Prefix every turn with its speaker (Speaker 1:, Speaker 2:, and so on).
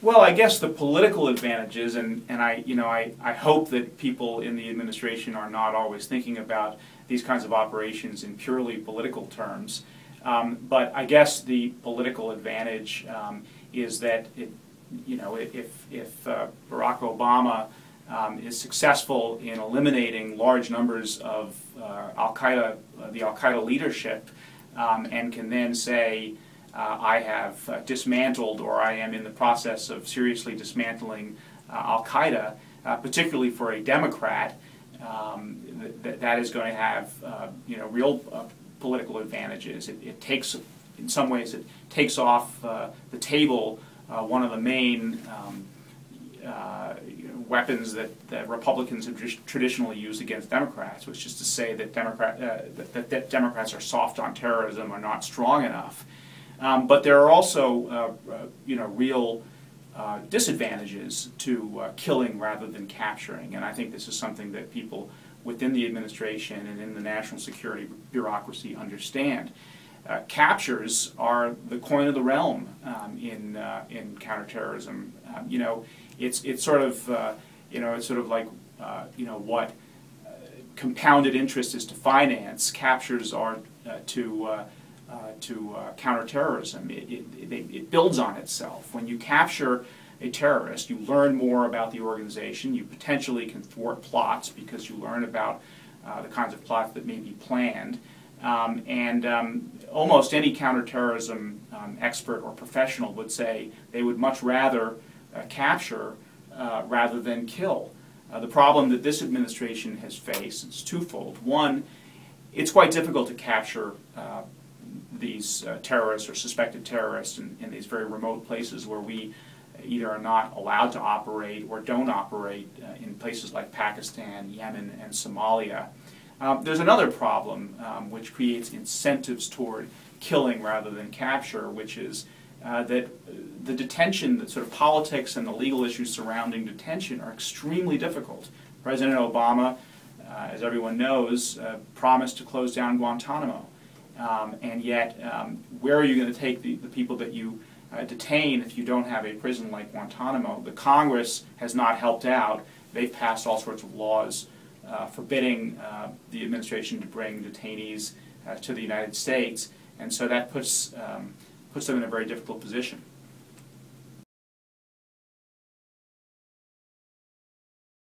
Speaker 1: Well, I guess the political advantages, and I hope that people in the administration are not always thinking about these kinds of operations in purely political terms. But I guess the political advantage is that if Barack Obama is successful in eliminating large numbers of Al-Qaeda, the Al-Qaeda leadership, and can then say, I have dismantled, or I am in the process of seriously dismantling Al-Qaeda, particularly for a Democrat, that is going to have real political advantages. It takes, in some ways, it takes off the table one of the main weapons that Republicans have traditionally used against Democrats, which is to say that that Democrats are soft on terrorism, are not strong enough. But there are also real disadvantages to killing rather than capturing, and I think this is something that people within the administration and in the national security bureaucracy understand. Captures are the coin of the realm in counterterrorism. It's sort of like what compounded interest is to finance. Captures are to counterterrorism. It builds on itself. When you capture a terrorist, you learn more about the organization. You potentially can thwart plots because you learn about the kinds of plots that may be planned. Almost any counterterrorism expert or professional would say they would much rather capture rather than kill. The problem that this administration has faced is twofold. One, it's quite difficult to capture these terrorists or suspected terrorists in these very remote places where we either are not allowed to operate or don't operate in places like Pakistan, Yemen, and Somalia. There's another problem which creates incentives toward killing rather than capture, which is that the detention, the sort of politics and the legal issues surrounding detention are extremely difficult. President Obama, as everyone knows, promised to close down Guantanamo. And yet, where are you going to take the people that you detain if you don't have a prison like Guantanamo? The Congress has not helped out. They've passed all sorts of laws forbidding the administration to bring detainees to the United States, and so that puts them in a very difficult position.